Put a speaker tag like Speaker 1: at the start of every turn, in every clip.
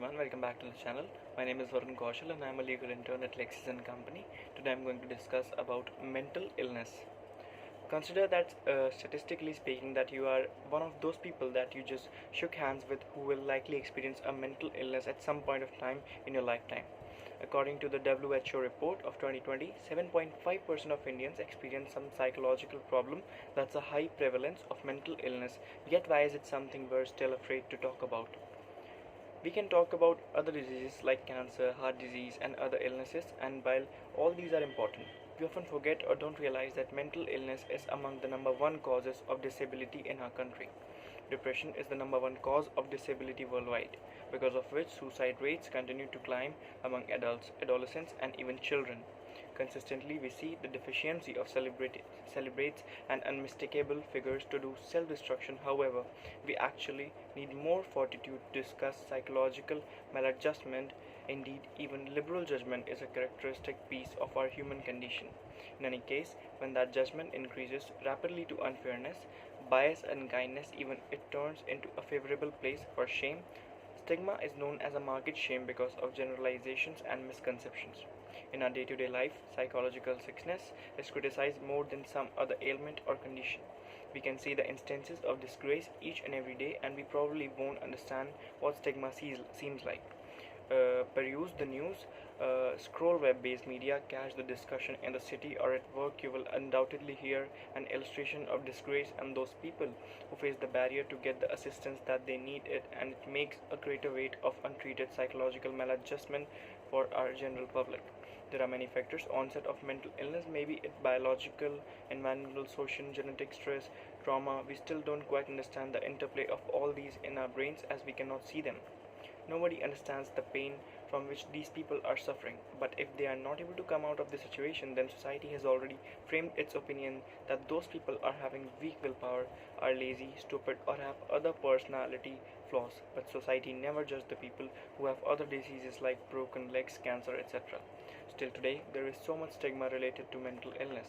Speaker 1: everyone, welcome back to the channel. My name is Varun Kaushal and I am a legal intern at LEXIS and Company. Today I am going to discuss about mental illness. Consider that statistically speaking that you are one of those people that you just shook hands with who will likely experience a mental illness at some point of time in your lifetime. According to the WHO report of 2020, 7.5% of Indians experience some psychological problem. That's a high prevalence of mental illness. Yet why is it something we're still afraid to talk about? We can talk about other diseases like cancer, heart disease, and other illnesses, and while all these are important, we often forget or don't realize that mental illness is among the number one causes of disability in our country. Depression is the number one cause of disability worldwide, because of which suicide rates continue to climb among adults, adolescents, and even children. Consistently, we see the deficiency of celebrates and unmistakable figures to do self-destruction. However, we actually need more fortitude to discuss psychological maladjustment. Indeed, even liberal judgment is a characteristic piece of our human condition. In any case, when that judgment increases rapidly to unfairness, bias, and kindness, even it turns into a favorable place for shame. Stigma is known as a market shame because of generalizations and misconceptions. In our day-to-day life, psychological sickness is criticized more than some other ailment or condition. We can see the instances of disgrace each and every day, and we probably won't understand what stigma seems like. Peruse the news, scroll web-based media, catch the discussion in the city or at work. You will undoubtedly hear an illustration of disgrace and those people who face the barrier to get the assistance that they need it, and it makes a greater weight of untreated psychological maladjustment for our general public. There are many factors. Onset of mental illness, maybe it biological, environmental, social, genetic stress, trauma. We still don't quite understand the interplay of all these in our brains as we cannot see them. Nobody understands the pain from which these people are suffering, but if they are not able to come out of the situation, then society has already framed its opinion that those people are having weak willpower, are lazy, stupid, or have other personality flaws. But society never judges the people who have other diseases like broken legs, cancer, etc. Still today, there is so much stigma related to mental illness.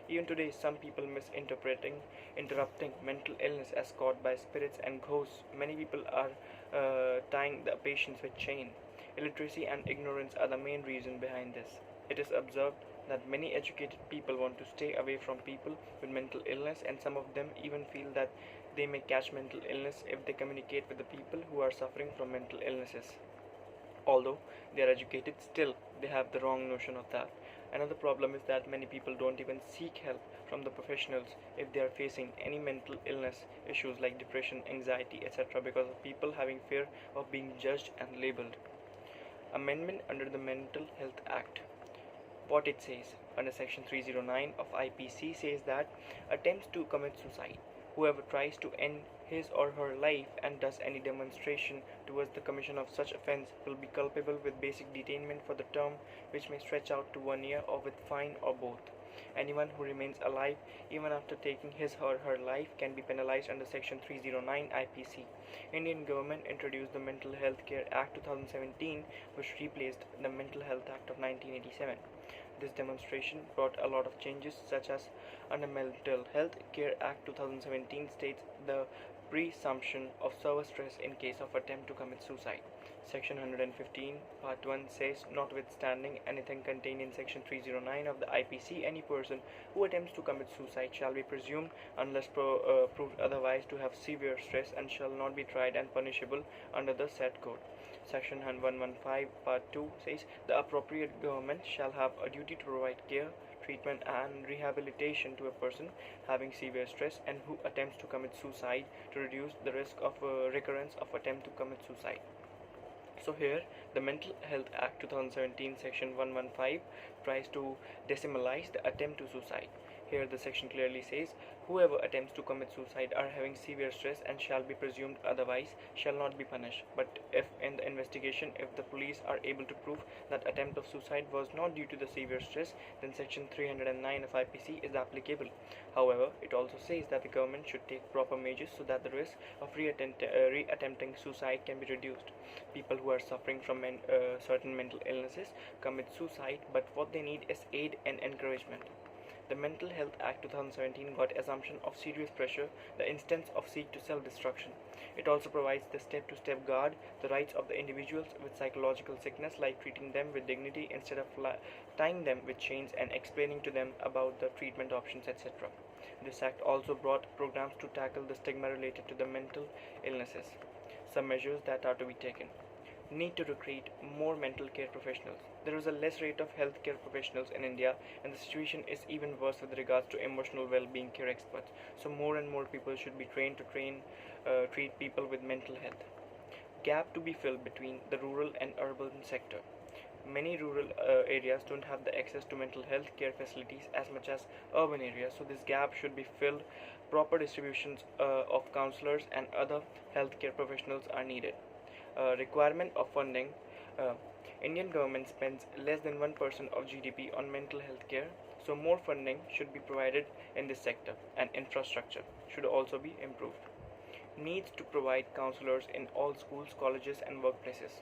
Speaker 1: Even today, some people interrupting mental illness as caused by spirits and ghosts. Many people are tying the patients with chain. Illiteracy and ignorance are the main reason behind this. It is observed that many educated people want to stay away from people with mental illness, and some of them even feel that they may catch mental illness if they communicate with the people who are suffering from mental illnesses. Although they are educated, still they have the wrong notion of that. Another problem is that many people don't even seek help from the professionals if they are facing any mental illness issues like depression, anxiety, etc., because of people having fear of being judged and labeled. Amendment under the Mental Health Act. What it says under section 309 of IPC says that attempts to commit suicide, whoever tries to end his or her life and does any demonstration towards the commission of such offence will be culpable with basic detainment for the term which may stretch out to 1 year or with fine or both. Anyone who remains alive even after taking his or her life can be penalized under section 309 IPC. Indian government introduced the Mental Health Care Act 2017, which replaced the Mental Health Act of 1987. This demonstration brought a lot of changes, such as under Mental Health Care Act 2017 states the presumption of severe stress in case of attempt to commit suicide. Section 115 Part 1 says, notwithstanding anything contained in Section 309 of the IPC, any person who attempts to commit suicide shall be presumed, unless proved otherwise, to have severe stress and shall not be tried and punishable under the said code. Section 115 Part 2 says, the appropriate government shall have a duty to provide care, treatment and rehabilitation to a person having severe stress and who attempts to commit suicide to reduce the risk of recurrence of attempt to commit suicide. So here the Mental Health Act 2017 section 115 tries to decimalize the attempt to suicide. Here the section clearly says, whoever attempts to commit suicide are having severe stress and shall be presumed otherwise shall not be punished. But if in the investigation, if the police are able to prove that attempt of suicide was not due to the severe stress, then section 309 of IPC is applicable. However, it also says that the government should take proper measures so that the risk of re-attempting suicide can be reduced. People who are suffering from certain mental illnesses commit suicide, but what they need is aid and encouragement. The Mental Health Act 2017 got assumption of serious pressure, the instance of seek to self-destruction. It also provides the step-to-step guard, the rights of the individuals with psychological sickness, like treating them with dignity instead of tying them with chains and explaining to them about the treatment options, etc. This act also brought programs to tackle the stigma related to the mental illnesses. Some measures that are to be taken: need to recruit more mental care professionals. There is a less rate of healthcare professionals in India, and the situation is even worse with regards to emotional well-being care experts. So more and more people should be trained to treat people with mental health. Gap to be filled between the rural and urban sector. Many rural areas don't have the access to mental health care facilities as much as urban areas, so this gap should be filled. Proper distributions of counselors and other healthcare professionals are needed. Requirement of funding. uh, Indian government spends less than 1% of GDP on mental health care, so more funding should be provided in this sector, and infrastructure should also be improved. Needs to provide counselors in all schools, colleges and workplaces,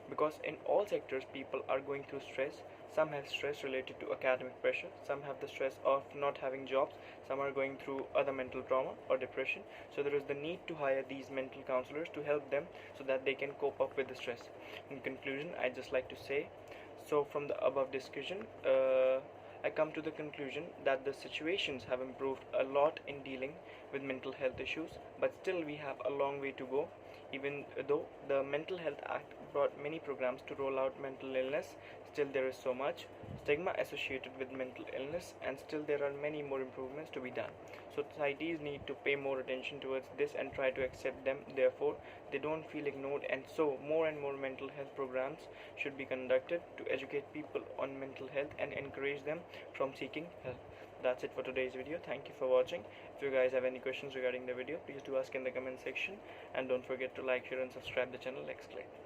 Speaker 1: because in all sectors people are going through stress. Some have stress related to academic pressure, some have the stress of not having jobs, some are going through other mental trauma or depression. So there is the need to hire these mental counselors to help them so that they can cope up with the stress. In conclusion, I just like to say, so from the above discussion, I come to the conclusion that the situations have improved a lot in dealing with mental health issues, but still we have a long way to go. Even though the Mental Health Act brought many programs to roll out mental illness, still there is so much stigma associated with mental illness, and still there are many more improvements to be done. So societies need to pay more attention towards this and try to accept them, therefore they don't feel ignored, and so more and more mental health programs should be conducted to educate people on mental health and encourage them from seeking help. That's it for today's video. Thank you for watching. If you guys have any questions regarding the video, please do ask in the comment section, and don't forget to like, share and subscribe the channel LEXCLIQ.